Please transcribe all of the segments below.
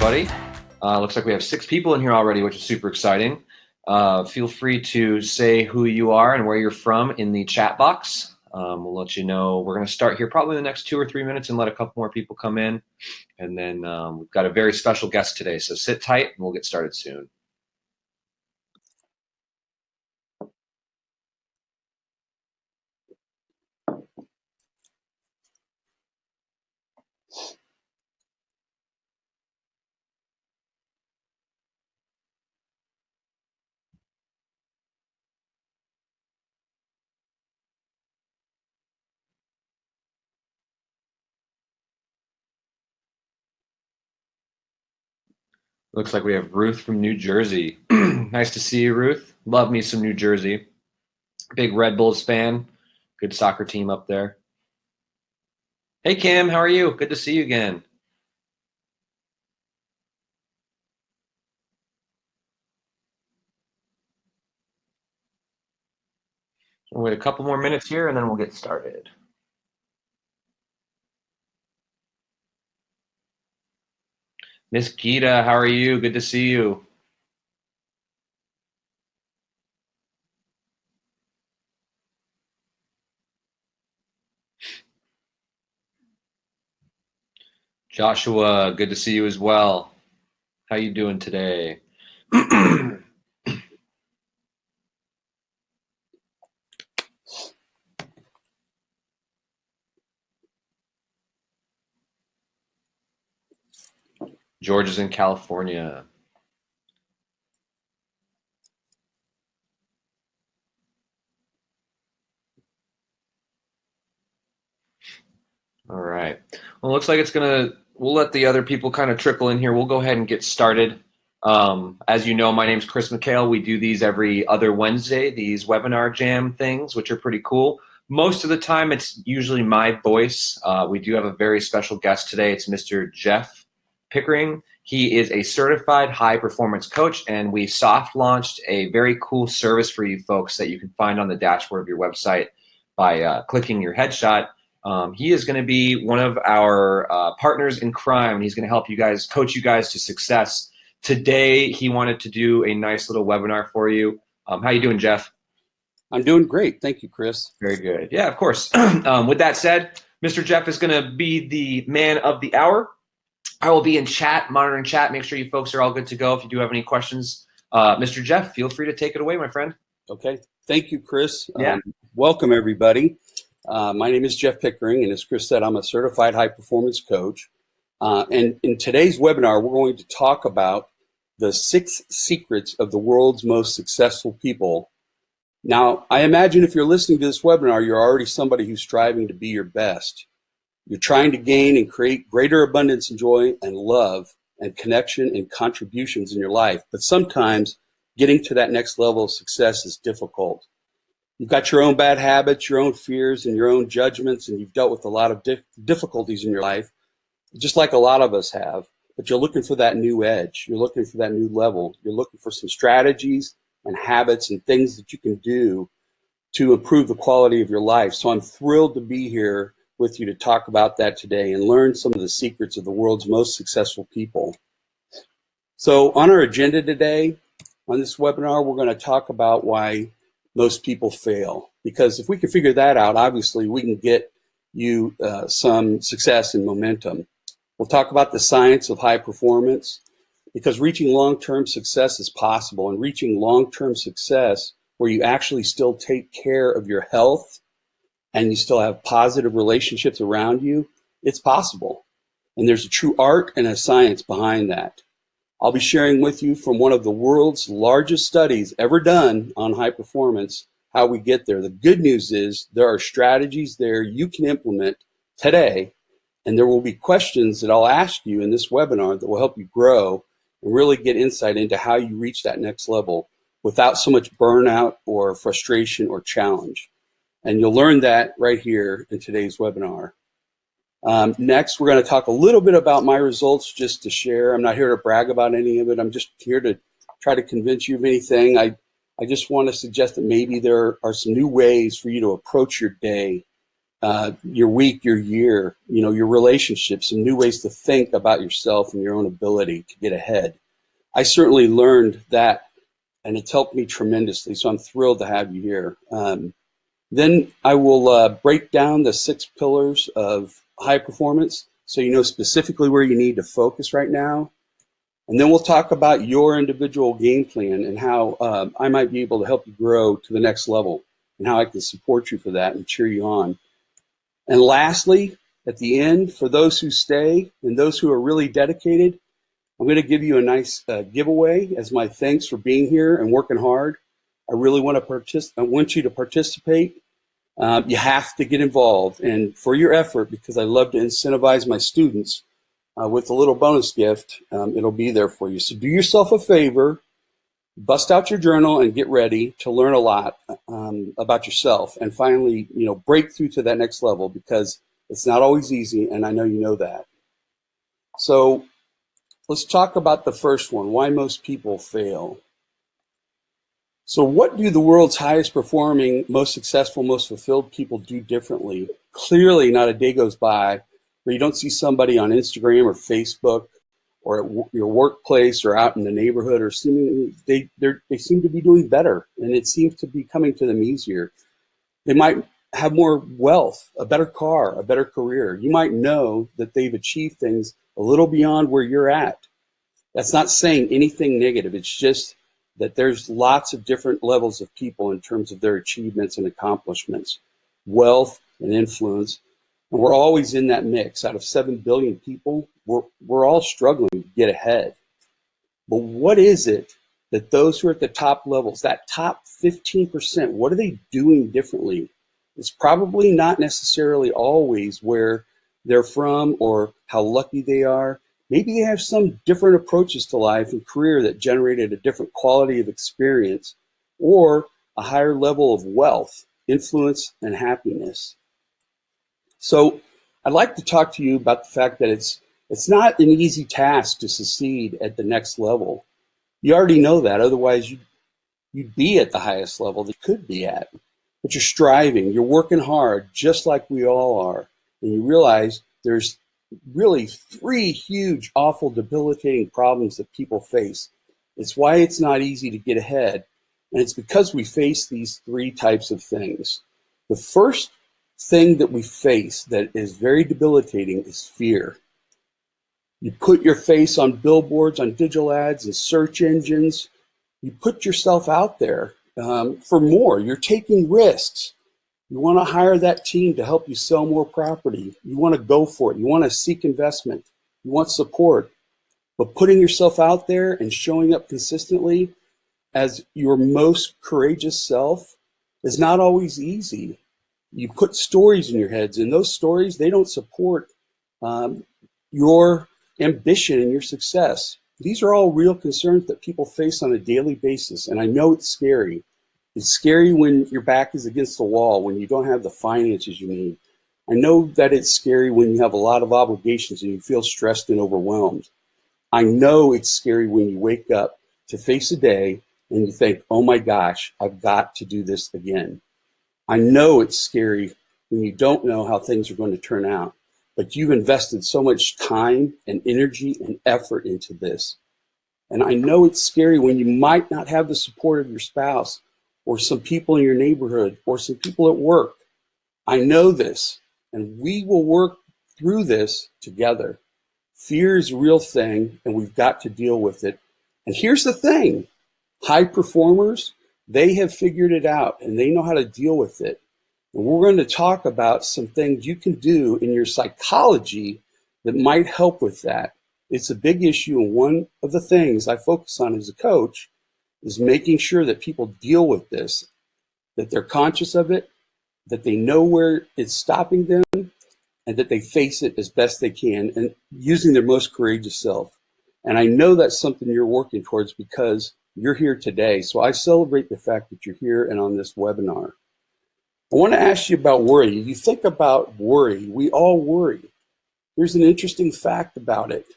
everybody. Looks like we have 6 people in here already, which is super exciting. Feel free to say who you are and where you're from in the chat box. We'll let you know. We're going to start here probably in the next 2 or 3 minutes and let a couple more people come in. And then we've got a very special guest today, so sit tight and we'll get started soon. Looks like we have Ruth from New Jersey. Nice to see you, Ruth. Love me some New Jersey. Big Red Bulls fan. Good soccer team up there. Hey, Kim, how are you? Good to see you again. We'll wait a couple more minutes here and then we'll get started. Miss Gita, how are you? Good to see you. Joshua, good to see you as well. How you doing today? George is in California. All right. Well, it looks like we'll let the other people kind of trickle in here. We'll go ahead and get started. As you know, my name's Chris McHale. We do these every other Wednesday, these webinar jam things, which are pretty cool. Most of the time, it's usually my voice. We do have a very special guest today. It's Mr. Jeff Pickering. He is a certified high performance coach, and we soft launched a very cool service for you folks that you can find on the dashboard of your website by clicking your headshot. He is going to be one of our partners in crime. He's going to help you guys, coach you guys to success. Today, he wanted to do a nice little webinar for you. How you doing, Jeff? I'm doing great. Thank you, Chris. Very good. Yeah, of course. With that said, Mr. Jeff is going to be the man of the hour. I will be in chat, monitoring chat. Make sure you folks are all good to go. If you do have any questions, Mr. Jeff, feel free to take it away, my friend. Okay. Thank you, Chris. Yeah. Welcome, everybody. My name is Jeff Pickering, and as Chris said, I'm a certified high-performance coach. And in today's webinar, we're going to talk about the 6 secrets of the world's most successful people. Now, I imagine if you're listening to this webinar, you're already somebody who's striving to be your best. You're trying to gain and create greater abundance and joy and love and connection and contributions in your life. But sometimes getting to that next level of success is difficult. You've got your own bad habits, your own fears, and your own judgments, and you've dealt with a lot of difficulties in your life, just like a lot of us have. But you're looking for that new edge. You're looking for that new level. You're looking for some strategies and habits and things that you can do to improve the quality of your life. So I'm thrilled to be here with you to talk about that today and learn some of the secrets of the world's most successful people. So on our agenda today, on this webinar, we're going to talk about why most people fail. Because if we can figure that out, obviously we can get you some success and momentum. We'll talk about the science of high performance, because reaching long-term success is possible, and reaching long-term success where you actually still take care of your health and you still have positive relationships around you, it's possible. And there's a true art and a science behind that. I'll be sharing with you from one of the world's largest studies ever done on high performance, how we get there. The good news is there are strategies there you can implement today, and there will be questions that I'll ask you in this webinar that will help you grow and really get insight into how you reach that next level without so much burnout or frustration or challenge. And you'll learn that right here in today's webinar. Next, we're going to talk a little bit about my results just to share. I'm not here to brag about any of it. I'm just here to try to convince you of anything. I just want to suggest that maybe there are some new ways for you to approach your day your week, your year, your relationships, some new ways to think about yourself and your own ability to get ahead. I certainly learned that, and it's helped me tremendously. So I'm thrilled to have you here. Then I will break down the 6 pillars of high performance, so you know specifically where you need to focus right now. And then we'll talk about your individual game plan and how I might be able to help you grow to the next level and how I can support you for that and cheer you on. And lastly, at the end, for those who stay and those who are really dedicated, I'm going to give you a nice giveaway as my thanks for being here and working hard. I really want you to participate. You have to get involved, and for your effort, because I love to incentivize my students with a little bonus gift, it'll be there for you. So do yourself a favor, bust out your journal and get ready to learn a lot about yourself and finally, break through to that next level, because it's not always easy, and I know you know that. So let's talk about the first one, why most people fail. So what do the world's highest performing, most successful, most fulfilled people do differently? Clearly not a day goes by where you don't see somebody on Instagram or Facebook or at your workplace or out in the neighborhood, or they seem to be doing better, and it seems to be coming to them easier. They might have more wealth, a better car, a better career. You might know that they've achieved things a little beyond where you're at. That's not saying anything negative. It's just that there's lots of different levels of people in terms of their achievements and accomplishments, wealth and influence. And we're always in that mix. Out of 7 billion people, we're all struggling to get ahead. But what is it that those who are at the top levels, that top 15%, what are they doing differently? It's probably not necessarily always where they're from or how lucky they are. Maybe they have some different approaches to life and career that generated a different quality of experience or a higher level of wealth, influence, and happiness. So I'd like to talk to you about the fact that it's not an easy task to succeed at the next level. You already know that, otherwise you'd be at the highest level that you could be at. But you're striving, you're working hard, just like we all are. And you realize there's really 3 huge, awful, debilitating problems that people face. It's why it's not easy to get ahead. And it's because we face these 3 types of things. The first thing that we face that is very debilitating is fear. You put your face on billboards, on digital ads, and search engines. You put yourself out there for more. You're taking risks. You want to hire that team to help you sell more property. You want to go for it. You want to seek investment. You want support. But putting yourself out there and showing up consistently as your most courageous self is not always easy. You put stories in your heads, and those stories, they don't support your ambition and your success. These are all real concerns that people face on a daily basis, and I know it's scary. It's scary when your back is against the wall, when you don't have the finances you need. I know that it's scary when you have a lot of obligations and you feel stressed and overwhelmed. I know it's scary when you wake up to face a day and you think, oh my gosh, I've got to do this again. I know it's scary when you don't know how things are going to turn out, but you've invested so much time and energy and effort into this. And I know it's scary when you might not have the support of your spouse or some people in your neighborhood or some people at work. I know this, and we will work through this together. Fear is a real thing, and we've got to deal with it. And here's the thing, high performers, they have figured it out, and they know how to deal with it. And we're going to talk about some things you can do in your psychology that might help with that. It's a big issue, and one of the things I focus on as a coach is making sure that people deal with this, that they're conscious of it, that they know where it's stopping them, and that they face it as best they can and using their most courageous self. And I know that's something you're working towards because you're here today. So I celebrate the fact that you're here and on this webinar. I want to ask you about worry. You think about worry. We all worry. Here's an interesting fact about it.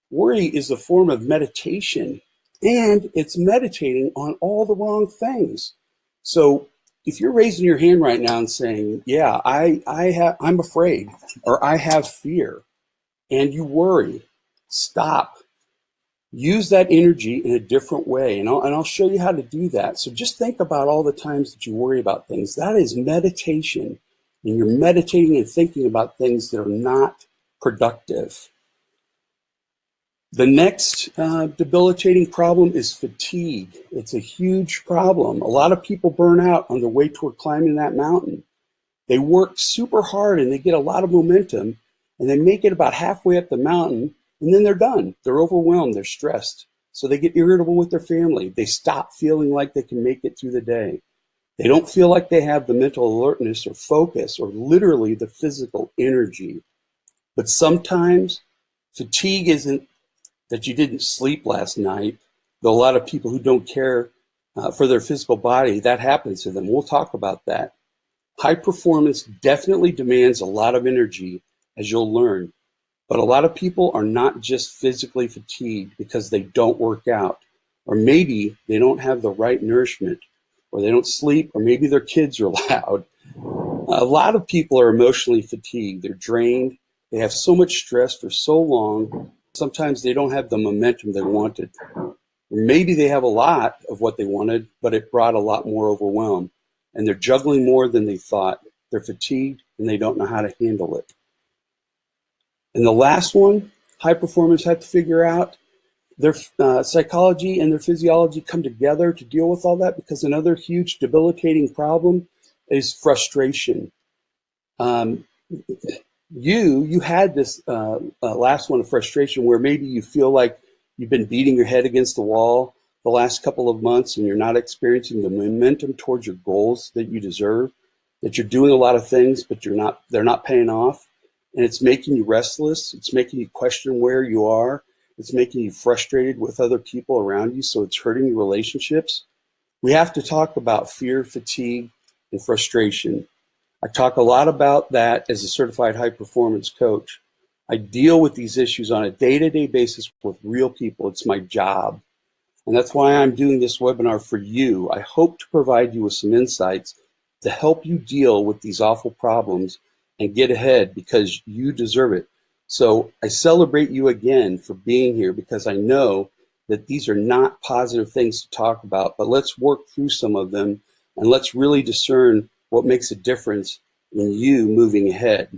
Worry is a form of meditation, and it's meditating on all the wrong things. So if you're raising your hand right now and saying, yeah, I'm afraid, or I have fear, and you worry, stop. Use that energy in a different way, and I'll show you how to do that. So just think about all the times that you worry about things. That is meditation, and you're meditating and thinking about things that are not productive. The next debilitating problem is fatigue. It's a huge problem. A lot of people burn out on their way toward climbing that mountain. They work super hard and they get a lot of momentum, and they make it about halfway up the mountain, and then they're done. They're overwhelmed. They're stressed. So they get irritable with their family. They stop feeling like they can make it through the day. They don't feel like they have the mental alertness or focus or literally the physical energy. But sometimes fatigue isn't that you didn't sleep last night. Though a lot of people who don't care for their physical body, that happens to them. We'll talk about that. High performance definitely demands a lot of energy, as you'll learn. But a lot of people are not just physically fatigued because they don't work out, or maybe they don't have the right nourishment, or they don't sleep, or maybe their kids are loud. A lot of people are emotionally fatigued. They're drained. They have so much stress for so long. Sometimes they don't have the momentum they wanted. Maybe they have a lot of what they wanted, but it brought a lot more overwhelm. And they're juggling more than they thought. They're fatigued and they don't know how to handle it. And the last one, high performers have to figure out their psychology and their physiology come together to deal with all that, because another huge debilitating problem is frustration. You had this last one of frustration where maybe you feel like you've been beating your head against the wall the last couple of months and you're not experiencing the momentum towards your goals that you deserve, that you're doing a lot of things, but they're not paying off. And it's making you restless. It's making you question where you are. It's making you frustrated with other people around you. So it's hurting your relationships. We have to talk about fear, fatigue, and frustration. I talk a lot about that as a certified high performance coach. I deal with these issues on a day-to-day basis with real people. It's my job. And that's why I'm doing this webinar for you. I hope to provide you with some insights to help you deal with these awful problems and get ahead, because you deserve it. So I celebrate you again for being here, because I know that these are not positive things to talk about, but let's work through some of them and let's really discern what makes a difference in you moving ahead.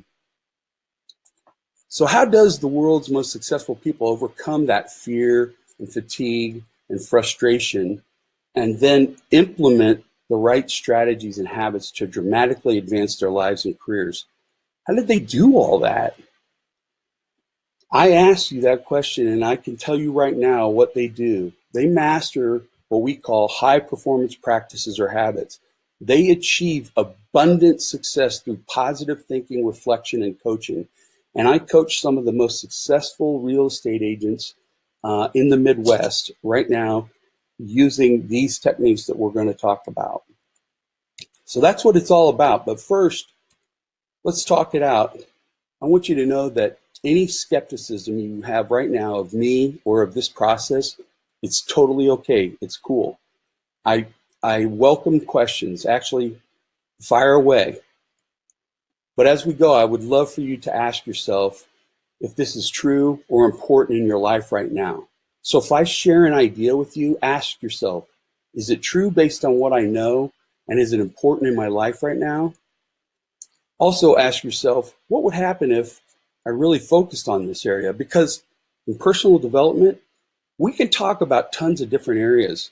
So how does the world's most successful people overcome that fear and fatigue and frustration and then implement the right strategies and habits to dramatically advance their lives and careers? How did they do all that? I asked you that question, and I can tell you right now what they do. They master what we call high performance practices or habits. They achieve abundant success through positive thinking, reflection, and coaching. And I coach some of the most successful real estate agents in the Midwest right now using these techniques that we're going to talk about. So that's what it's all about. But first, let's talk it out. I want you to know that any skepticism you have right now of me or of this process, it's totally okay. It's cool. I welcome questions. Actually, fire away. But as we go, I would love for you to ask yourself if this is true or important in your life right now. So if I share an idea with you, ask yourself, is it true based on what I know, and is it important in my life right now? Also ask yourself, what would happen if I really focused on this area? Because in personal development, we can talk about tons of different areas.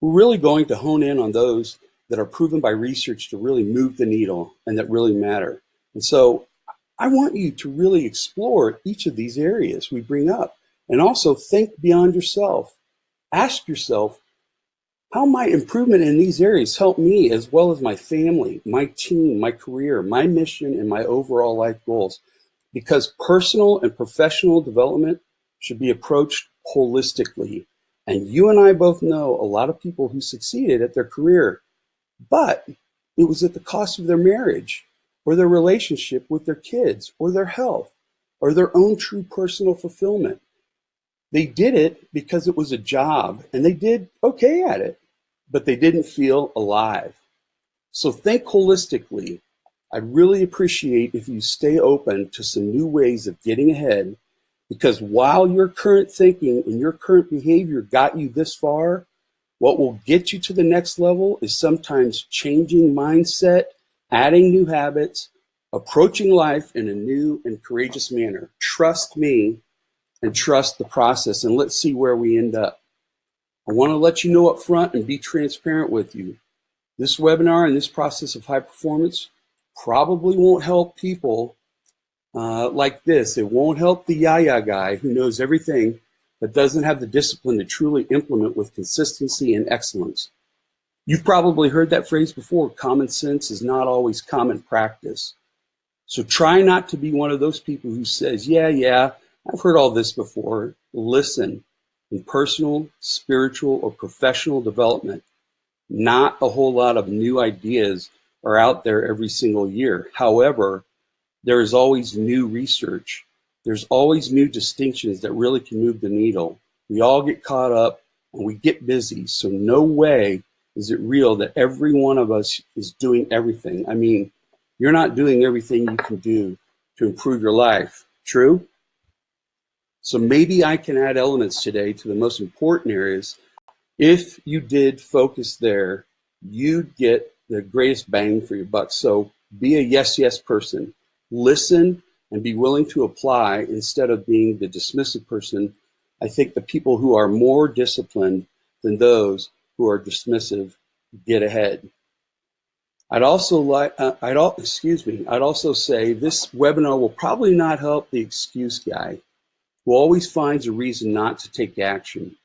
We're really going to hone in on those that are proven by research to really move the needle and that really matter. And so I want you to really explore each of these areas we bring up, and also think beyond yourself. Ask yourself, how might improvement in these areas help me as well as my family, my team, my career, my mission, and my overall life goals? Because personal and professional development should be approached holistically. And you and I both know a lot of people who succeeded at their career, but it was at the cost of their marriage or their relationship with their kids or their health or their own true personal fulfillment. They did it because it was a job and they did okay at it, but they didn't feel alive. So think holistically. I'd really appreciate if you stay open to some new ways of getting ahead, because while your current thinking and your current behavior got you this far, what will get you to the next level is sometimes changing mindset, adding new habits, approaching life in a new and courageous manner. Trust me and trust the process, and let's see where we end up. I want to let you know up front and be transparent with you. This webinar and this process of high performance probably won't help people like this. It won't help the yaya guy who knows everything but doesn't have the discipline to truly implement with consistency and excellence. You've probably heard that phrase before: common sense is not always common practice. So try not to be one of those people who says, yeah, I've heard all this before. Listen, in personal, spiritual, or professional development, not a whole lot of new ideas are out there every single year. However, there is always new research. There's always new distinctions that really can move the needle. We all get caught up and we get busy. So no way is it real that every one of us is doing everything. I mean, you're not doing everything you can do to improve your life. True? So maybe I can add elements today to the most important areas. If you did focus there, you'd get the greatest bang for your buck. So be a yes person. Listen and be willing to apply instead of being the dismissive person. I think the people who are more disciplined than those who are dismissive get ahead. I'd also say this webinar will probably not help the excuse guy who always finds a reason not to take action.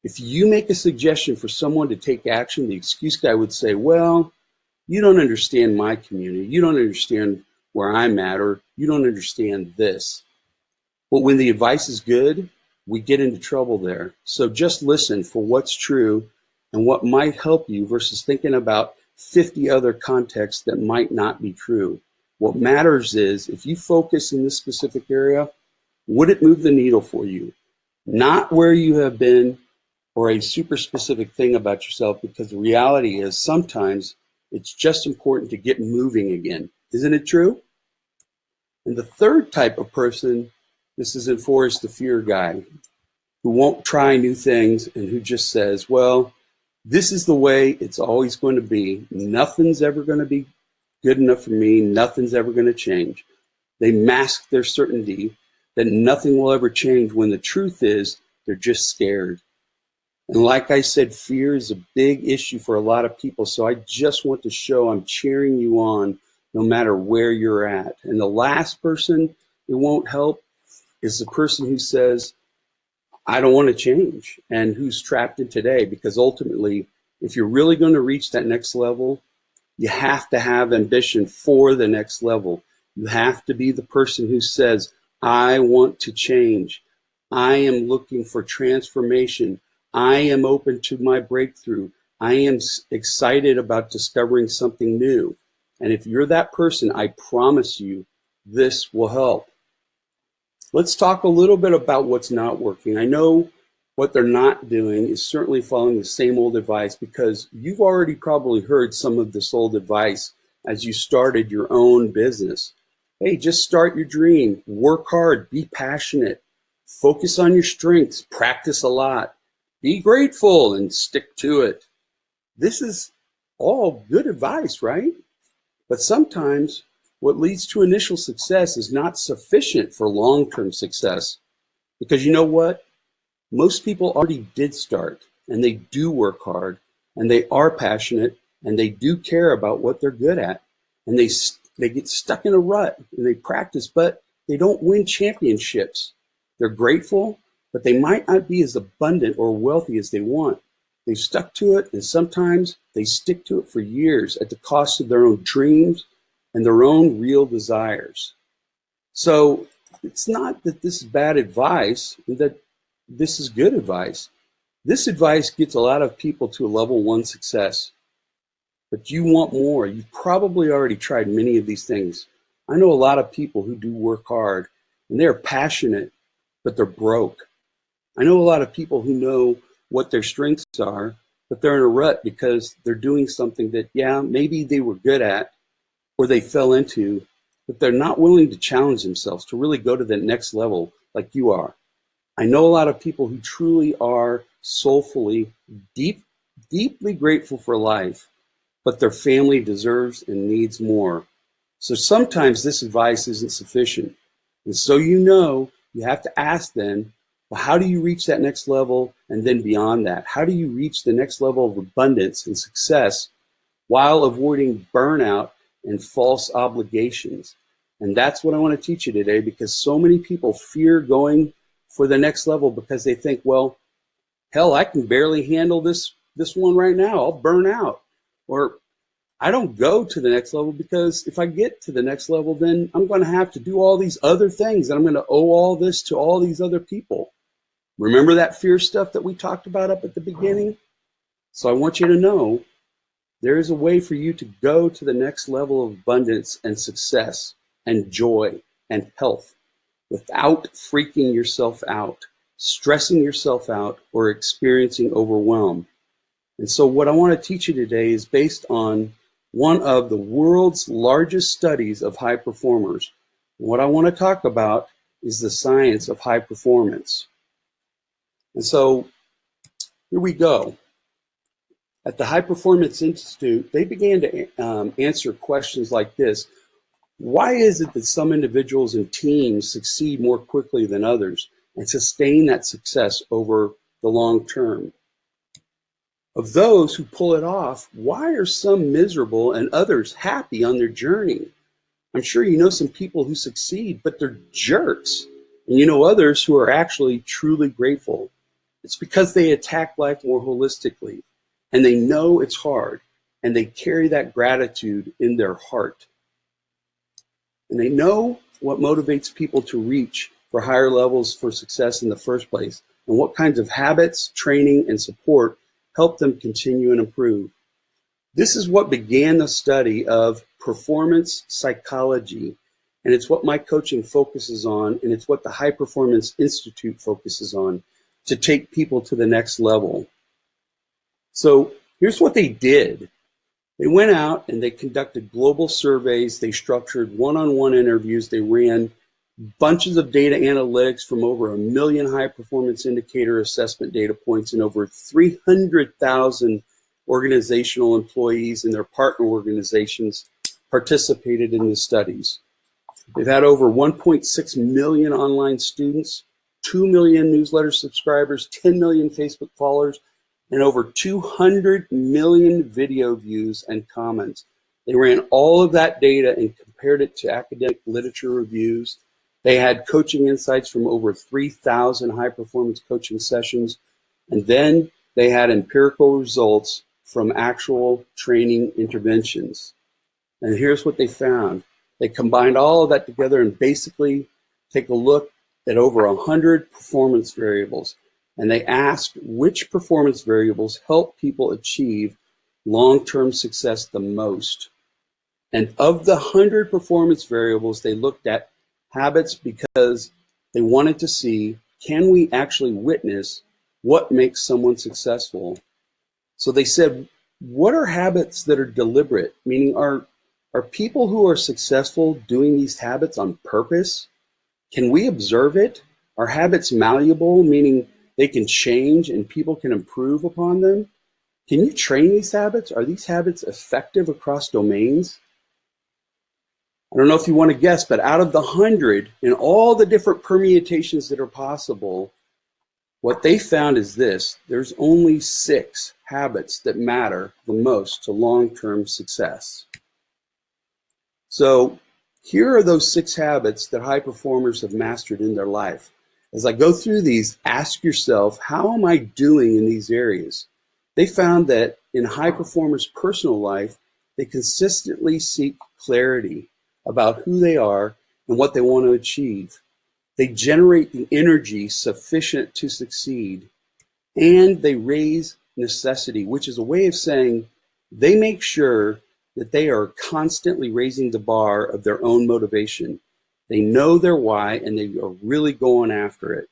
If you make a suggestion for someone to take action, the excuse guy would say, well, you don't understand my community. You don't understand where I'm at, or you don't understand this. But when the advice is good, we get into trouble there. So just listen for what's true and what might help you versus thinking about 50 other contexts that might not be true. What matters is if you focus in this specific area, would it move the needle for you? Not where you have been or a super specific thing about yourself, because the reality is sometimes it's just important to get moving again. Isn't it true? And the third type of person this isn't for is the fear guy who won't try new things and who just says, well, this is the way it's always going to be. Nothing's ever going to be good enough for me. Nothing's ever going to change. They mask their certainty that nothing will ever change when the truth is they're just scared. And like I said, fear is a big issue for a lot of people. So I just want to show I'm cheering you on no matter where you're at. And the last person it won't help is the person who says, I don't want to change, and who's trapped in today. Because ultimately, if you're really going to reach that next level, you have to have ambition for the next level. You have to be the person who says, I want to change. I am looking for transformation. I am open to my breakthrough. I am excited about discovering something new. And if you're that person, I promise you, this will help. Let's talk a little bit about what's not working. I know what they're not doing is certainly following the same old advice, because you've already probably heard some of this old advice as you started your own business. Hey, just start your dream, work hard, be passionate, focus on your strengths, practice a lot, be grateful, and stick to it. This is all good advice, right? But sometimes what leads to initial success is not sufficient for long-term success. Because you know what? Most people already did start, and they do work hard, and they are passionate, and they do care about what they're good at. And they get stuck in a rut, and they practice, but they don't win championships. They're grateful, but they might not be as abundant or wealthy as they want. They've stuck to it, and sometimes they stick to it for years at the cost of their own dreams and their own real desires. So it's not that this is bad advice, that this is good advice. This advice gets a lot of people to a level 1 success, but you want more. You've probably already tried many of these things. I know a lot of people who do work hard and they're passionate, but they're broke. I know a lot of people who know what their strengths are, but they're in a rut because they're doing something that, yeah, maybe they were good at or they fell into, but they're not willing to challenge themselves to really go to the next level like you are. I know a lot of people who truly are soulfully, deeply grateful for life, but their family deserves and needs more. So sometimes this advice isn't sufficient. And so you have to ask then, well, how do you reach that next level and then beyond that? How do you reach the next level of abundance and success while avoiding burnout and false obligations? And that's what I want to teach you today, because so many people fear going for the next level because they think, well, hell, I can barely handle this one right now. I'll burn out. Or I don't go to the next level because if I get to the next level, then I'm going to have to do all these other things and I'm going to owe all this to all these other people. Remember that fear stuff that we talked about up at the beginning? So I want you to know there is a way for you to go to the next level of abundance and success and joy and health without freaking yourself out, stressing yourself out, or experiencing overwhelm. And so what I want to teach you today is based on one of the world's largest studies of high performers. What I want to talk about is the science of high performance. And so here we go. At the High Performance Institute, they began to answer questions like this. Why is it that some individuals and teams succeed more quickly than others and sustain that success over the long term? Of those who pull it off, why are some miserable and others happy on their journey? I'm sure you know some people who succeed, but they're jerks. And you know others who are actually truly grateful. It's because they attack life more holistically, and they know it's hard, and they carry that gratitude in their heart. And they know what motivates people to reach for higher levels for success in the first place, and what kinds of habits, training, and support help them continue and improve. This is what began the study of performance psychology, and it's what my coaching focuses on, and it's what the High Performance Institute focuses on, to take people to the next level. So here's what they did. They went out and they conducted global surveys. They structured one-on-one interviews. They ran bunches of data analytics from over 1 million high performance indicator assessment data points, and over 300,000 organizational employees and their partner organizations participated in the studies. They've had over 1.6 million online students, 2 million newsletter subscribers, 10 million Facebook followers, and over 200 million video views and comments. They ran all of that data and compared it to academic literature reviews. They had coaching insights from over 3,000 high-performance coaching sessions, and then they had empirical results from actual training interventions. And here's what they found. They combined all of that together and basically take a look at over 100 performance variables. And they asked which performance variables help people achieve long-term success the most. And of the 100 performance variables, they looked at habits because they wanted to see, can we actually witness what makes someone successful? So they said, what are habits that are deliberate? Meaning, are people who are successful doing these habits on purpose? Can we observe it? Are habits malleable, meaning they can change and people can improve upon them? Can you train these habits? Are these habits effective across domains? I don't know if you want to guess, but out of the 100 and all the different permutations that are possible, what they found is this: there's only 6 habits that matter the most to long-term success. So here are those 6 habits that high performers have mastered in their life. As I go through these, ask yourself, how am I doing in these areas? They found that in high performers' personal life, they consistently seek clarity about who they are and what they want to achieve. They generate the energy sufficient to succeed, and they raise necessity, which is a way of saying they make sure that they are constantly raising the bar of their own motivation. They know their why, and they are really going after it.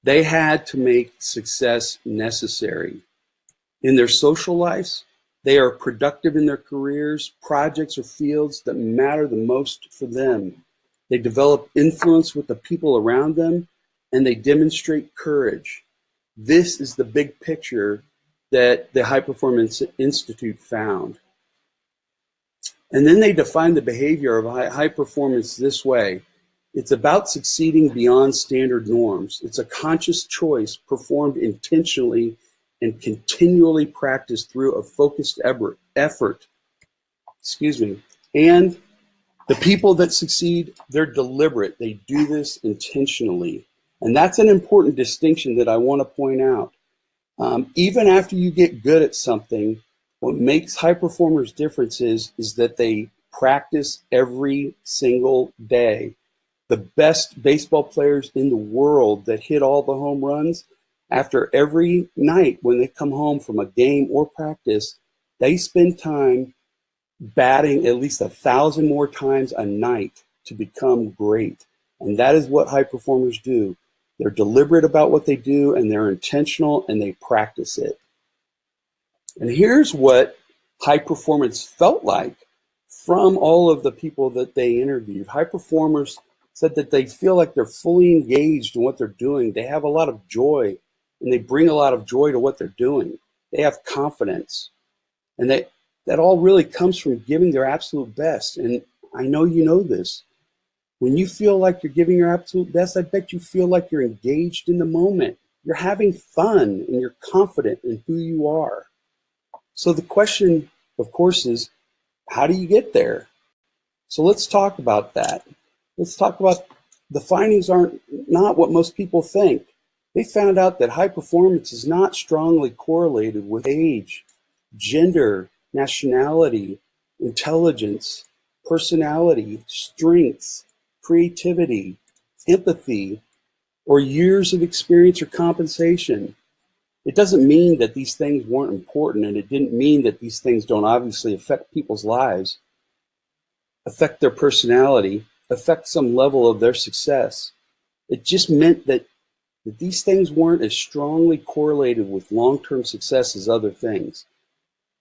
They had to make success necessary. In their social lives, they are productive in their careers, projects, or fields that matter the most for them. They develop influence with the people around them, and they demonstrate courage. This is the big picture that the High Performance Institute found. And then they define the behavior of high performance this way. It's about succeeding beyond standard norms. It's a conscious choice performed intentionally and continually practiced through a focused effort. And the people that succeed, they're deliberate. They do this intentionally. And that's an important distinction that I want to point out. Even after you get good at something, what makes high performers different is that they practice every single day. The best baseball players in the world that hit all the home runs, after every night when they come home from a game or practice, they spend time batting at least 1,000 more times a night to become great. And that is what high performers do. They're deliberate about what they do, and they're intentional, and they practice it. And here's what high performance felt like from all of the people that they interviewed. High performers said that they feel like they're fully engaged in what they're doing. They have a lot of joy, and they bring a lot of joy to what they're doing. They have confidence, and that all really comes from giving their absolute best. And I know you know this. When you feel like you're giving your absolute best, I bet you feel like you're engaged in the moment. You're having fun, and you're confident in who you are. So the question, of course, is how do you get there? So let's talk about that. Let's talk about the findings aren't not what most people think. They found out that high performance is not strongly correlated with age, gender, nationality, intelligence, personality, strengths, creativity, empathy, or years of experience or compensation. It doesn't mean that these things weren't important, and it didn't mean that these things don't obviously affect people's lives, affect their personality, affect some level of their success. It just meant that these things weren't as strongly correlated with long-term success as other things.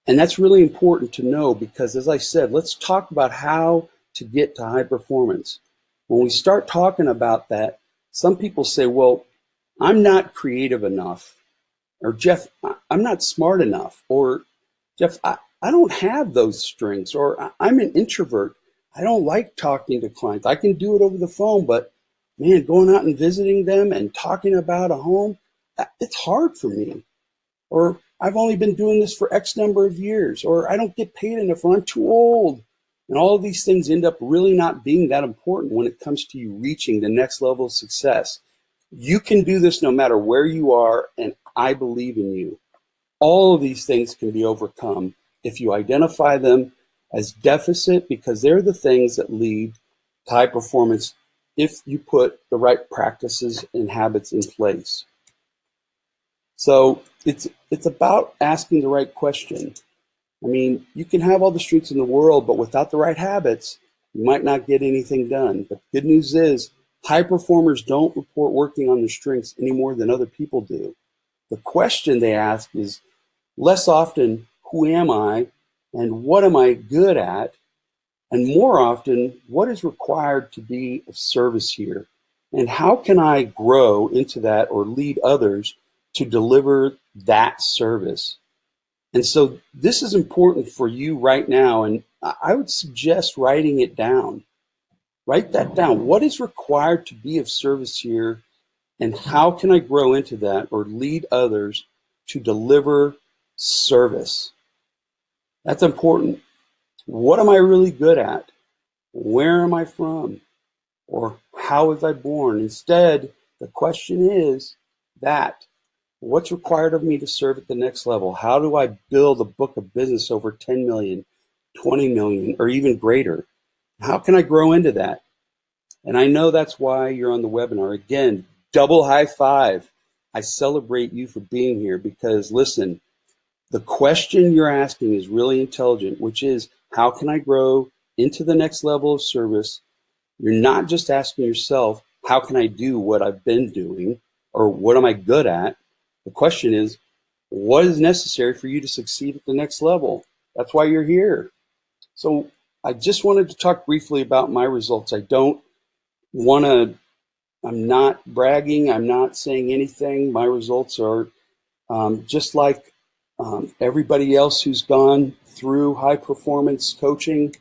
And that's really important to know because, as I said, let's talk about how to get to high performance. When we start talking about that, some people say, well, I'm not creative enough. Or Jeff, I'm not smart enough. Or Jeff, I don't have those strengths. Or I'm an introvert. I don't like talking to clients. I can do it over the phone, but man, going out and visiting them and talking about a home, it's hard for me. Or I've only been doing this for X number of years. Or I don't get paid enough, or I'm too old. And all of these things end up really not being that important when it comes to you reaching the next level of success. You can do this no matter where you are, and I believe in you. All of these things can be overcome if you identify them as deficit, because they're the things that lead to high performance if you put the right practices and habits in place. So it's about asking the right question. I mean, you can have all the strengths in the world, but without the right habits, you might not get anything done. But the good news is high performers don't report working on their strengths any more than other people do. The question they ask is less often, who am I and what am I good at? And more often, what is required to be of service here? And how can I grow into that or lead others to deliver that service? And so this is important for you right now, and I would suggest writing it down. Write that down. What is required to be of service here, and how can I grow into that or lead others to deliver service? That's important. What am I really good at? Where am I from? Or how was I born? Instead, the question is that. What's required of me to serve at the next level? How do I build a book of business over 10 million, 20 million, or even greater? How can I grow into that? And I know that's why you're on the webinar. Again, double high five. I celebrate you for being here because, listen, the question you're asking is really intelligent, which is, how can I grow into the next level of service? You're not just asking yourself, how can I do what I've been doing, or what am I good at? The question is, what is necessary for you to succeed at the next level. That's why you're here. So I just wanted to talk briefly about my results. I'm not bragging. I'm not saying anything. My results are just like everybody else who's gone through high performance coaching.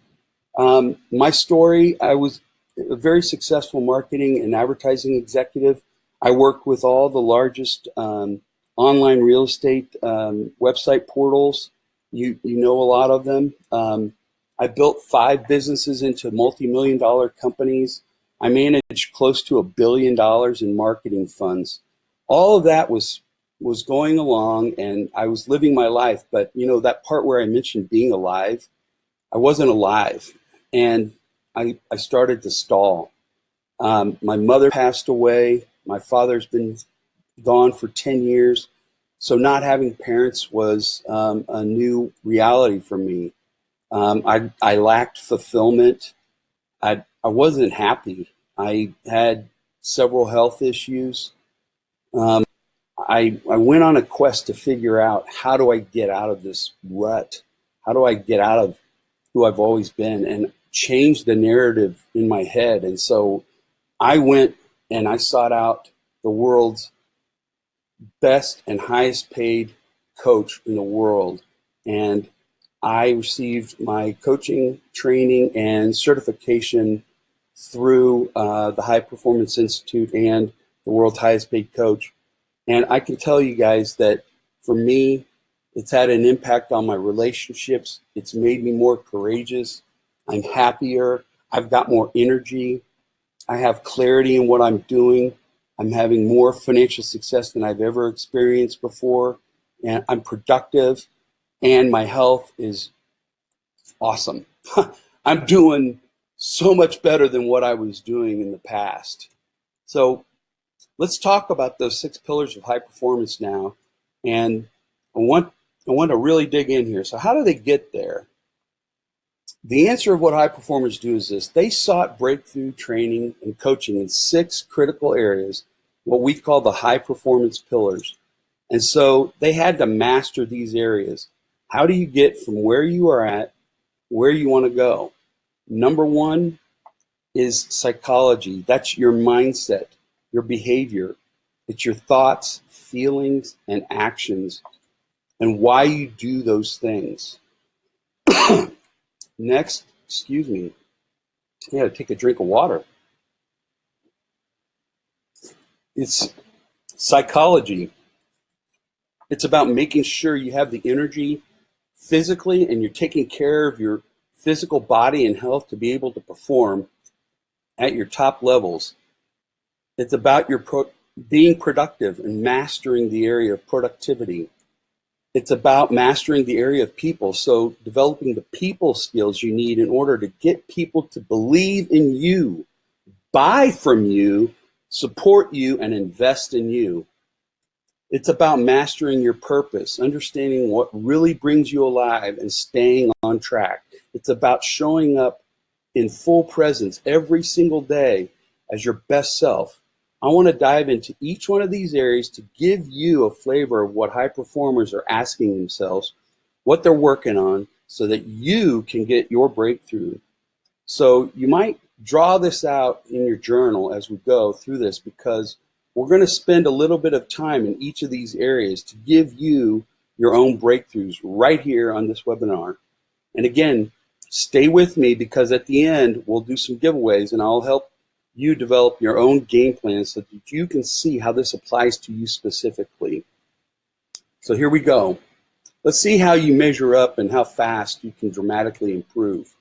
My story, I was a very successful marketing and advertising executive. I worked with all the largest online real estate website portals. You know a lot of them. I built 5 businesses into multi-million-dollar companies. I managed close to $1 billion in marketing funds. All of that was going along, and I was living my life. But that part where I mentioned being alive, I wasn't alive, and I started to stall. My mother passed away. My father's been gone for 10 years. So not having parents was a new reality for me. I lacked fulfillment. I wasn't happy. I had several health issues. I went on a quest to figure out, how do I get out of this rut? How do I get out of who I've always been and change the narrative in my head? And so I went and I sought out the world's best and highest paid coach in the world. And I received my coaching training and certification through the High Performance Institute and the world's highest paid coach. And I can tell you guys that for me, it's had an impact on my relationships. It's made me more courageous. I'm happier. I've got more energy. I have clarity in what I'm doing. I'm having more financial success than I've ever experienced before. And I'm productive. And my health is awesome. I'm doing so much better than what I was doing in the past. So let's talk about those 6 pillars of high performance now. And I want to really dig in here. So how do they get there? The answer of what high performers do is this. They sought breakthrough training and coaching in 6 critical areas, what we call the high performance pillars. And so they had to master these areas. How do you get from where you are at, where you want to go? Number 1 is psychology. That's your mindset, your behavior. It's your thoughts, feelings, and actions, and why you do those things. Next, excuse me, I gotta take a drink of water. It's psychology. It's about making sure you have the energy physically and you're taking care of your physical body and health to be able to perform at your top levels. It's about your being productive and mastering the area of productivity. It's about mastering the area of people, so developing the people skills you need in order to get people to believe in you, buy from you, support you, and invest in you. It's about mastering your purpose, understanding what really brings you alive, and staying on track. It's about showing up in full presence every single day as your best self. I want to dive into each one of these areas to give you a flavor of what high performers are asking themselves, what they're working on, so that you can get your breakthrough. So you might draw this out in your journal as we go through this, because we're going to spend a little bit of time in each of these areas to give you your own breakthroughs right here on this webinar. And again, stay with me, because at the end, we'll do some giveaways and I'll help you develop your own game plan so that you can see how this applies to you specifically. So here we go. Let's see how you measure up and how fast you can dramatically improve.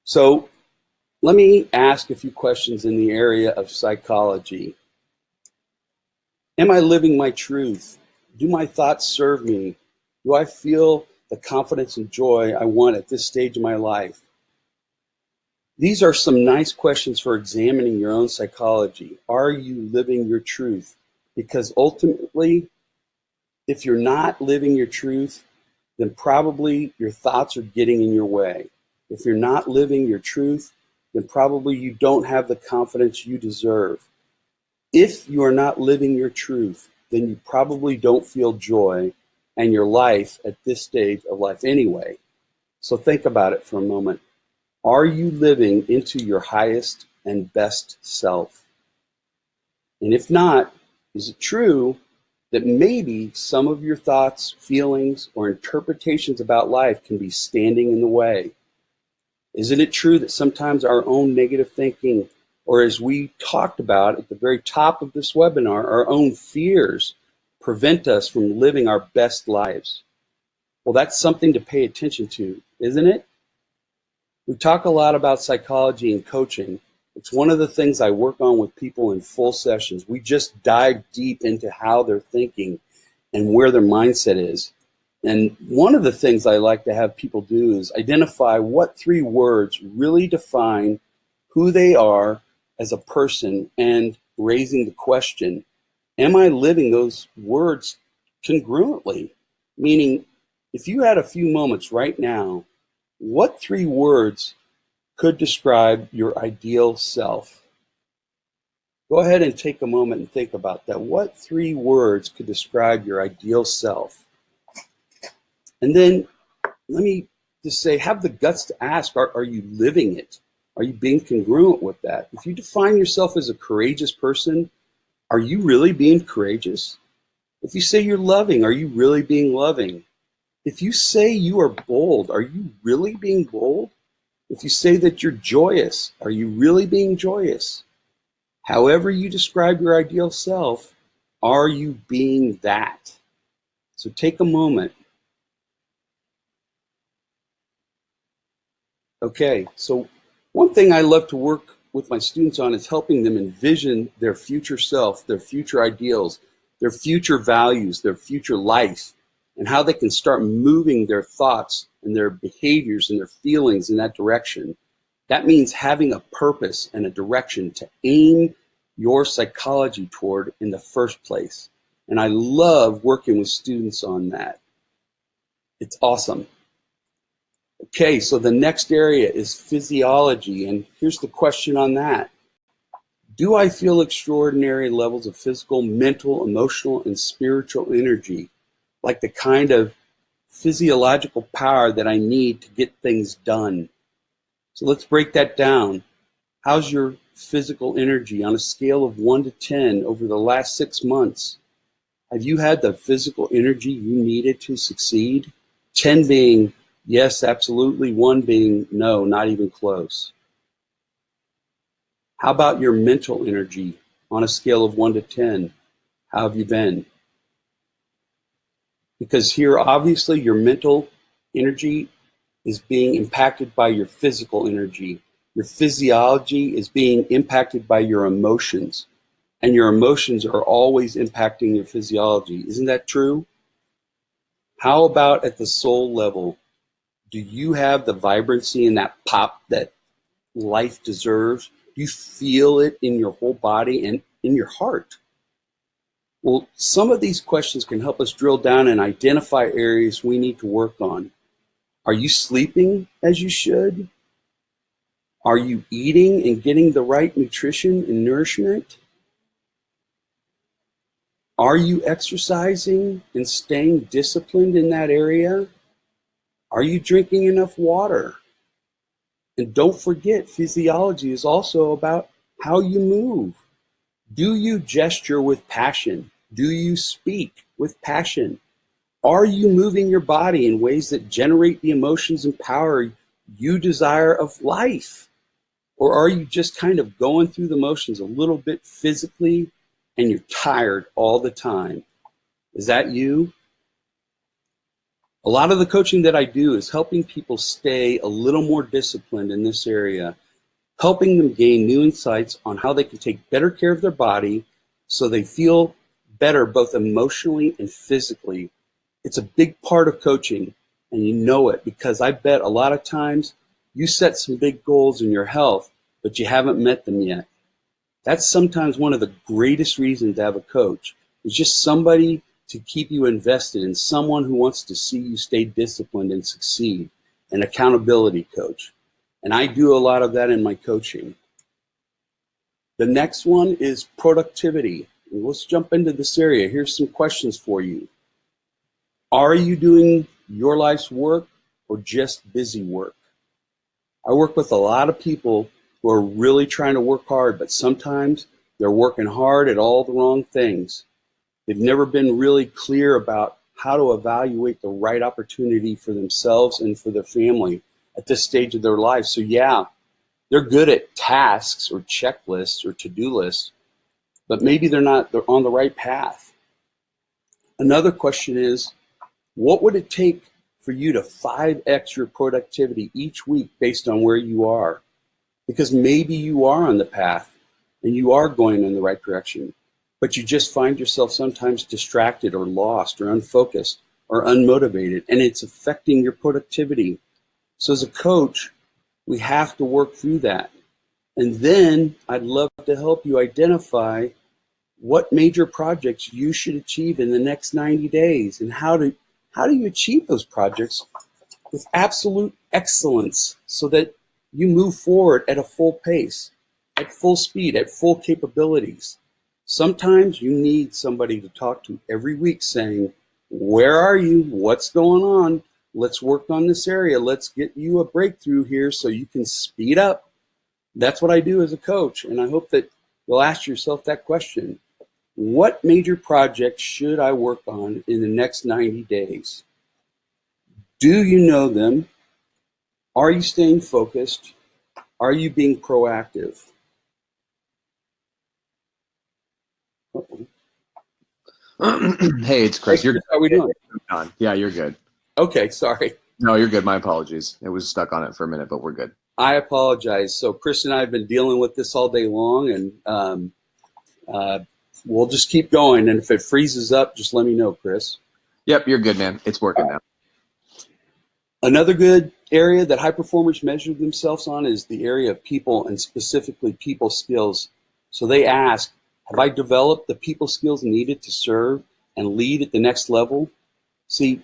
So let me ask a few questions in the area of psychology. Am I living my truth? Do my thoughts serve me? Do I feel the confidence and joy I want at this stage of my life? These are some nice questions for examining your own psychology. Are you living your truth? Because ultimately, if you're not living your truth, then probably your thoughts are getting in your way. If you're not living your truth, then probably you don't have the confidence you deserve. If you are not living your truth, then you probably don't feel joy and your life at this stage of life anyway. So think about it for a moment. Are you living into your highest and best self? And if not, is it true that maybe some of your thoughts, feelings, or interpretations about life can be standing in the way? Isn't it true that sometimes our own negative thinking, or as we talked about at the very top of this webinar, our own fears prevent us from living our best lives? Well, that's something to pay attention to, isn't it? We talk a lot about psychology and coaching. It's one of the things I work on with people in full sessions. We just dive deep into how they're thinking and where their mindset is. And one of the things I like to have people do is identify what 3 words really define who they are as a person, and raising the question, am I living those words congruently? Meaning, if you had a few moments right now, what 3 words could describe your ideal self? Go ahead and take a moment and think about that. What 3 words could describe your ideal self? And then let me just say, have the guts to ask, are you living it? Are you being congruent with that? If you define yourself as a courageous person, are you really being courageous? If you say you're loving, are you really being loving? If you say you are bold, are you really being bold? If you say that you're joyous, are you really being joyous? However you describe your ideal self, are you being that? So take a moment. Okay, so one thing I love to work with my students on is helping them envision their future self, their future ideals, their future values, their future life, and how they can start moving their thoughts and their behaviors and their feelings in that direction. That means having a purpose and a direction to aim your psychology toward in the first place. And I love working with students on that. It's awesome. Okay, so the next area is physiology, and here's the question on that. Do I feel extraordinary levels of physical, mental, emotional, and spiritual energy, like the kind of physiological power that I need to get things done? So let's break that down. How's your physical energy on a scale of 1 to 10 over the last 6 months? Have you had the physical energy you needed to succeed? 10 being yes, absolutely. 1 being no, not even close. How about your mental energy on a scale of 1 to 10? How have you been? Because here, obviously, your mental energy is being impacted by your physical energy. Your physiology is being impacted by your emotions. And your emotions are always impacting your physiology. Isn't that true? How about at the soul level? Do you have the vibrancy and that pop that life deserves? Do you feel it in your whole body and in your heart? Well, some of these questions can help us drill down and identify areas we need to work on. Are you sleeping as you should? Are you eating and getting the right nutrition and nourishment? Are you exercising and staying disciplined in that area? Are you drinking enough water? And don't forget, physiology is also about how you move. Do you gesture with passion? Do you speak with passion? Are you moving your body in ways that generate the emotions and power you desire of life? Or are you just kind of going through the motions a little bit physically and you're tired all the time? Is that you? A lot of the coaching that I do is helping people stay a little more disciplined in this area, helping them gain new insights on how they can take better care of their body so they feel better both emotionally and physically. It's a big part of coaching, and you know it because I bet a lot of times you set some big goals in your health, but you haven't met them yet. That's sometimes one of the greatest reasons to have a coach, is just somebody to keep you invested in, someone who wants to see you stay disciplined and succeed, an accountability coach. And I do a lot of that in my coaching. The next one is productivity. Let's jump into this area. Here's some questions for you. Are you doing your life's work or just busy work? I work with a lot of people who are really trying to work hard, but sometimes they're working hard at all the wrong things. They've never been really clear about how to evaluate the right opportunity for themselves and for their family at this stage of their life. So yeah, they're good at tasks or checklists or to-do lists, but maybe they're on the right path. Another question is, what would it take for you to 5x your productivity each week based on where you are? Because maybe you are on the path and you are going in the right direction, but you just find yourself sometimes distracted or lost or unfocused or unmotivated, and it's affecting your productivity. So as a coach, we have to work through that. And then I'd love to help you identify what major projects you should achieve in the next 90 days and how do you achieve those projects with absolute excellence so that you move forward at a full pace, at full speed, at full capabilities. Sometimes you need somebody to talk to every week saying, where are you? What's going on? Let's work on this area. Let's get you a breakthrough here so you can speed up. That's what I do as a coach. And I hope that you'll ask yourself that question. What major projects should I work on in the next 90 days? Do you know them? Are you staying focused? Are you being proactive? Hey, it's Chris. Hey, how are we doing? Yeah, you're good. Okay, sorry. No, you're good. My apologies. It was stuck on it for a minute, but we're good. I apologize. So Chris and I have been dealing with this all day long, and we'll just keep going. And if it freezes up, just let me know, Chris. Yep, you're good, man. It's working now. Another good area that high performers measure themselves on is the area of people, and specifically people skills. So they ask, have I developed the people skills needed to serve and lead at the next level? See,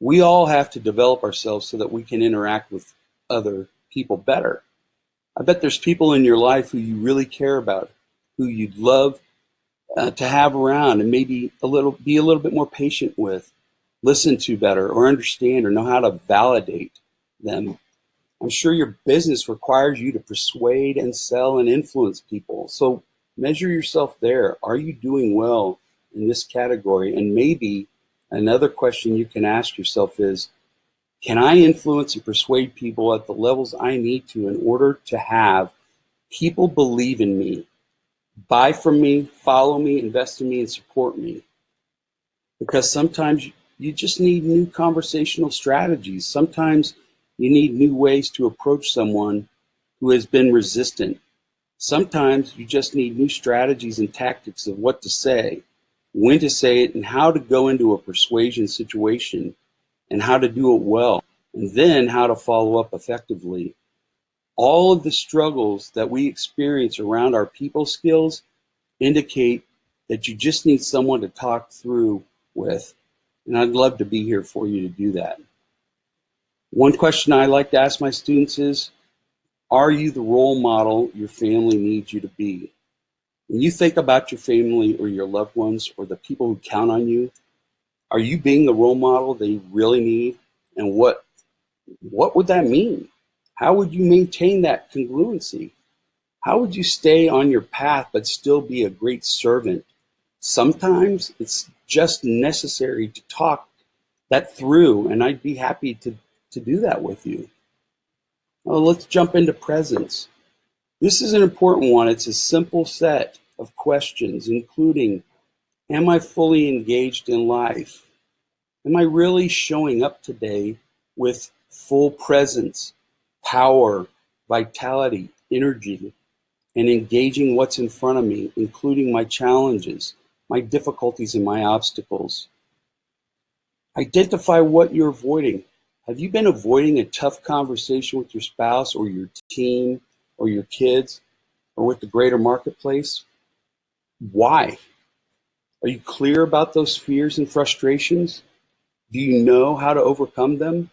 we all have to develop ourselves so that we can interact with other people better. I bet there's people in your life who you really care about, who you'd love to have around and maybe be a little bit more patient with, listen to better, or understand, or know how to validate them. I'm sure your business requires you to persuade and sell and influence people. So measure yourself there. Are you doing well in this category? And maybe another question you can ask yourself is, can I influence and persuade people at the levels I need to in order to have people believe in me, buy from me, follow me, invest in me, and support me? Because sometimes you just need new conversational strategies. Sometimes you need new ways to approach someone who has been resistant. Sometimes you just need new strategies and tactics of what to say, when to say it, and how to go into a persuasion situation, and how to do it well, and then how to follow up effectively. All of the struggles that we experience around our people skills indicate that you just need someone to talk through with. And I'd love to be here for you to do that. One question I like to ask my students is, are you the role model your family needs you to be? When you think about your family or your loved ones or the people who count on you, are you being the role model they really need? And what would that mean? How would you maintain that congruency? How would you stay on your path but still be a great servant? Sometimes it's just necessary to talk that through, and I'd be happy to do that with you. Well, let's jump into presence. This is an important one. It's a simple set of questions, including, am I fully engaged in life? Am I really showing up today with full presence, power, vitality, energy, and engaging what's in front of me, including my challenges, my difficulties, and my obstacles? Identify what you're avoiding. Have you been avoiding a tough conversation with your spouse or your team or your kids or with the greater marketplace? Why? Are you clear about those fears and frustrations? Do you know how to overcome them?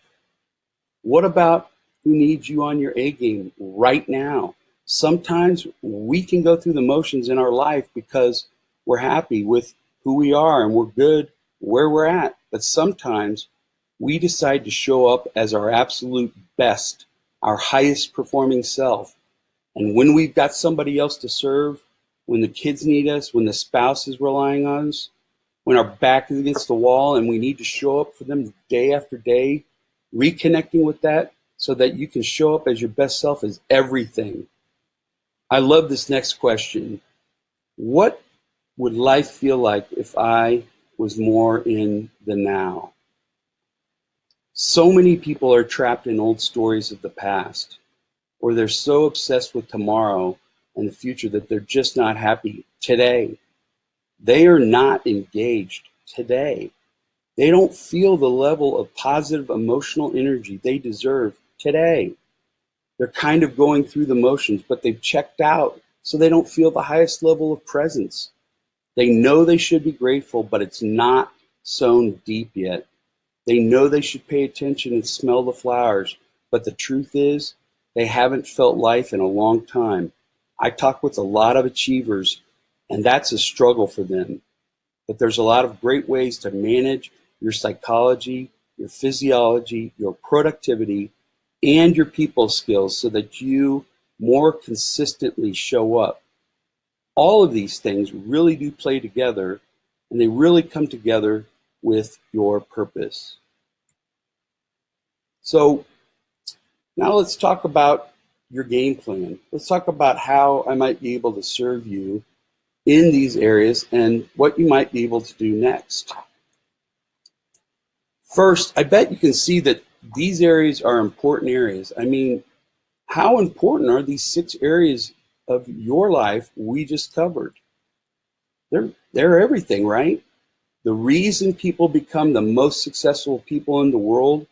What about who needs you on your A game right now? Sometimes we can go through the motions in our life because we're happy with who we are and we're good where we're at. But sometimes we decide to show up as our absolute best, our highest performing self. And when we've got somebody else to serve, when the kids need us, when the spouse is relying on us, when our back is against the wall and we need to show up for them day after day, reconnecting with that so that you can show up as your best self is everything. I love this next question. What would life feel like if I was more in the now? So many people are trapped in old stories of the past, or they're so obsessed with tomorrow and the future that they're just not happy today. They are not engaged today. They don't feel the level of positive emotional energy they deserve today. They're kind of going through the motions, but they've checked out, so they don't feel the highest level of presence. They know they should be grateful, but it's not sown deep yet. They know they should pay attention and smell the flowers, but the truth is, they haven't felt life in a long time. I talk with a lot of achievers, and that's a struggle for them. But there's a lot of great ways to manage your psychology, your physiology, your productivity, and your people skills so that you more consistently show up. All of these things really do play together, and they really come together with your purpose. So now let's talk about your game plan. Let's talk about how I might be able to serve you in these areas and what you might be able to do next. First, I bet you can see that these areas are important areas. I mean, how important are these 6 areas of your life we just covered? They're everything, right? The reason people become the most successful people in the world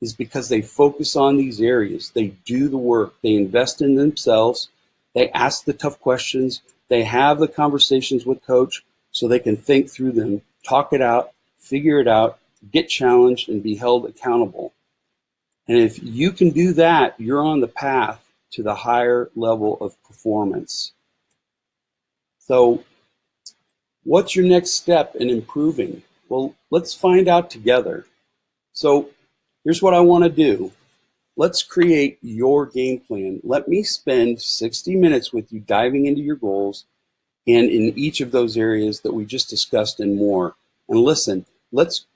is because they focus on these areas. They do the work. They invest in themselves. They ask the tough questions. They have the conversations with coach so they can think through them, talk it out, figure it out, get challenged, and be held accountable. And if you can do that, you're on the path to the higher level of performance. So what's your next step in improving? Well, let's find out together. So here's what I want to do. Let's create your game plan. Let me spend 60 minutes with you diving into your goals and in each of those areas that we just discussed and more. And listen, let's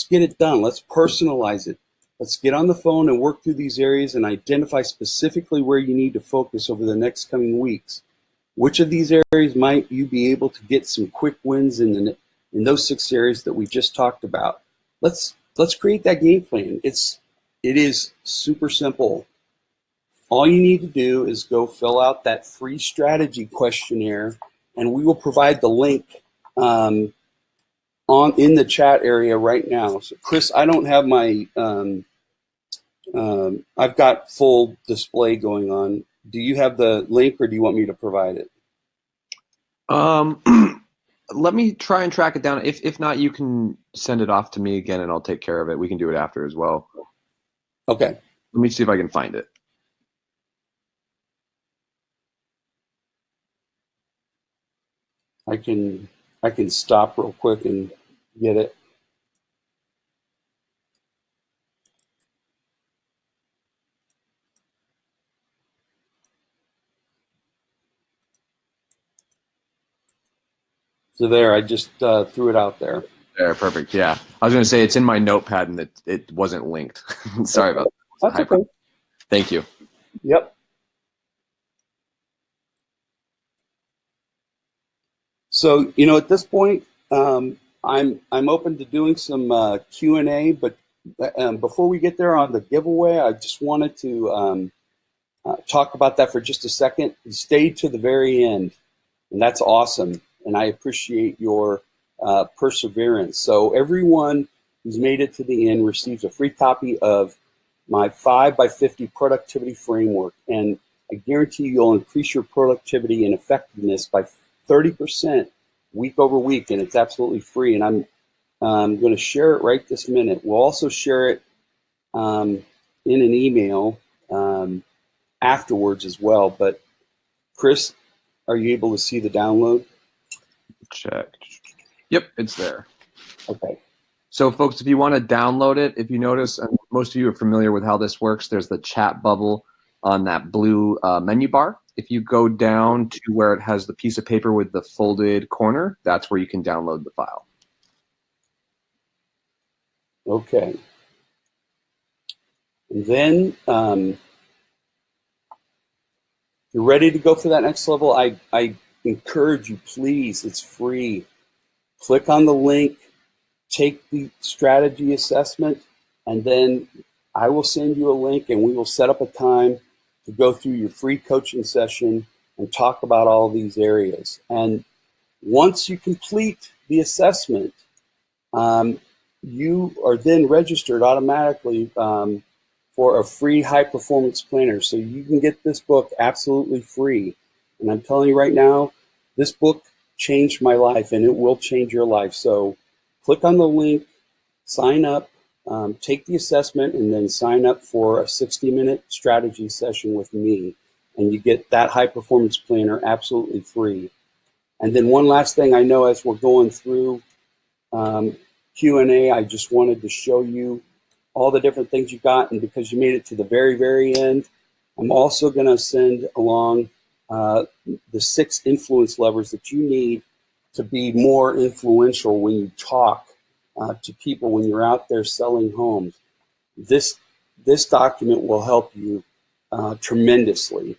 get it done. Let's personalize it. Let's get on the phone and work through these areas and identify specifically where you need to focus over the next coming weeks. Which of these areas might you be able to get some quick wins in those 6 areas that we just talked about? Let's create that game plan. It is super simple. All you need to do is go fill out that free strategy questionnaire, and we will provide the link in the chat area right now. So Chris, I don't have my I've got full display going on. Do you have the link, or do you want me to provide it? Let me try and track it down. If not, you can send it off to me again, and I'll take care of it. We can do it after as well. Okay. Let me see if I can find it. I can stop real quick and get it. So there, I just threw it out there. There, perfect. Yeah, I was going to say it's in my notepad and it wasn't linked. Sorry about that. That's okay. Thank you. Yep. So at this point, I'm open to doing some Q&A, but before we get there on the giveaway, I just wanted to talk about that for just a second. You stayed to the very end, and that's awesome. And I appreciate your perseverance. So everyone who's made it to the end receives a free copy of my 5x50 productivity framework. And I guarantee you'll increase your productivity and effectiveness by 30% week over week, and it's absolutely free. And I'm going to share it right this minute. We'll also share it in an email afterwards as well. But Chris, are you able to see the download? check. Yep, it's there. Okay. So, folks, if you want to download it, if you notice, and most of you are familiar with how this works, there's the chat bubble on that blue menu bar. If you go down to where it has the piece of paper with the folded corner, that's where you can download the file. Okay. And then you're ready to go for that next level. I encourage you, please, it's free. Click on the link, take the strategy assessment, and then I will send you a link and we will set up a time to go through your free coaching session and talk about all these areas. And once you complete the assessment, you are then registered automatically for a free high performance planner. So you can get this book absolutely free. And I'm telling you right now, this book changed my life and it will change your life. So click on the link, sign up, take the assessment, and then sign up for a 60-minute strategy session with me. And you get that high performance planner absolutely free. And then one last thing, I know as we're going through Q&A, I just wanted to show you all the different things you got. And because you made it to the very, very end, I'm also going to send along the 6 influence levers that you need to be more influential when you talk to people when you're out there selling homes. This document will help you tremendously.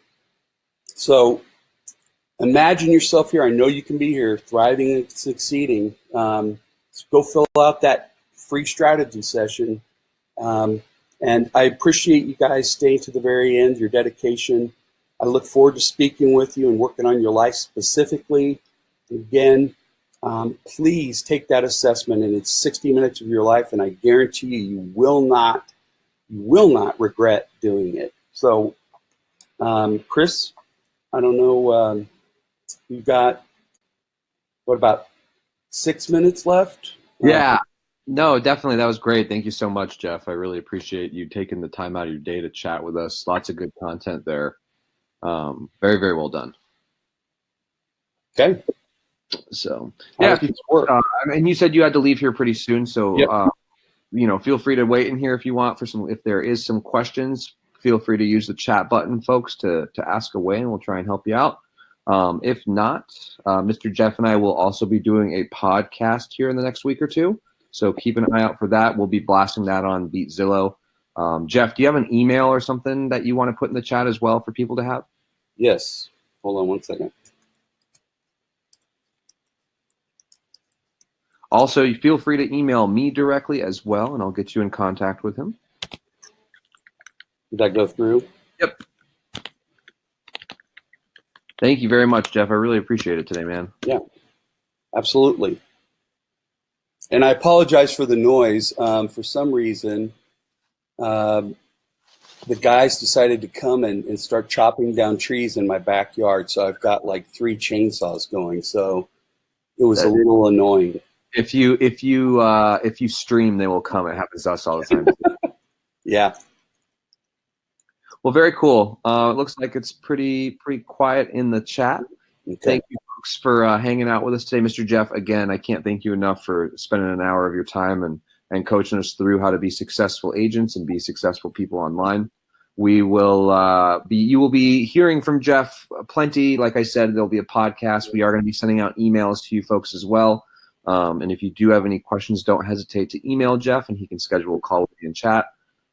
So imagine yourself here. I know you can be here, thriving and succeeding. So go fill out that free strategy session. And I appreciate you guys staying to the very end, your dedication. I look forward to speaking with you and working on your life specifically. Again, please take that assessment, and it's 60 minutes of your life, and I guarantee you, you will not regret doing it. So, Chris, I don't know, you've got, what, about 6 minutes left? Yeah. No, definitely. That was great. Thank you so much, Jeff. I really appreciate you taking the time out of your day to chat with us. Lots of good content there. Very, very well done. Okay. So, yeah. And you said you had to leave here pretty soon. So, yep. Feel free to wait in here if you want for some, if there is some questions, feel free to use the chat button, folks, to ask away, and we'll try and help you out. If not, Mr. Jeff and I will also be doing a podcast here in the next week or two. So keep an eye out for that. We'll be blasting that on BeatZillow. Jeff, do you have an email or something that you want to put in the chat as well for people to have? Yes. Hold on one second. Also, you feel free to email me directly as well, and I'll get you in contact with him. Did that go through? Yep. Thank you very much, Jeff. I really appreciate it today, man. Yeah, absolutely. And I apologize for the noise. For some reason, the guys decided to come and start chopping down trees in my backyard. So I've got like 3 chainsaws going. So it was a little annoying. If you stream, they will come. It happens to us all the time. Yeah. Well, very cool. It looks like it's pretty quiet in the chat. Okay. Thank you, folks, for hanging out with us today. Mr. Jeff, again, I can't thank you enough for spending an hour of your time and coaching us through how to be successful agents and be successful people online. You will be hearing from Jeff plenty. Like I said, there'll be a podcast. We are going to be sending out emails to you folks as well. And if you do have any questions, don't hesitate to email Jeff, and he can schedule a call with you in chat,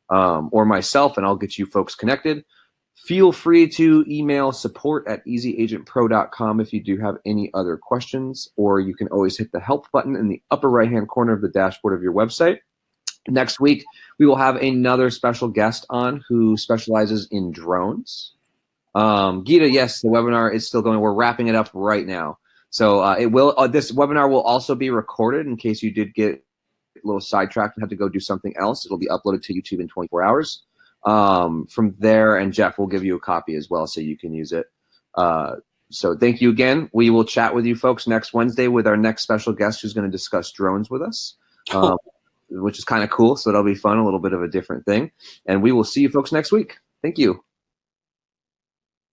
or myself, and I'll get you folks connected. Feel free to email support@EasyAgentPro.com if you do have any other questions, or you can always hit the help button in the upper right-hand corner of the dashboard of your website. Next week, we will have another special guest on who specializes in drones. Gita, yes, the webinar is still going. We're wrapping it up right now. So this webinar will also be recorded in case you did get a little sidetracked and had to go do something else. It'll be uploaded to YouTube in 24 hours. From there, and Jeff will give you a copy as well so you can use it. So thank you again. We will chat with you folks next Wednesday with our next special guest who's going to discuss drones with us, which is kind of cool. So that'll be fun, a little bit of a different thing. And we will see you folks next week. Thank you.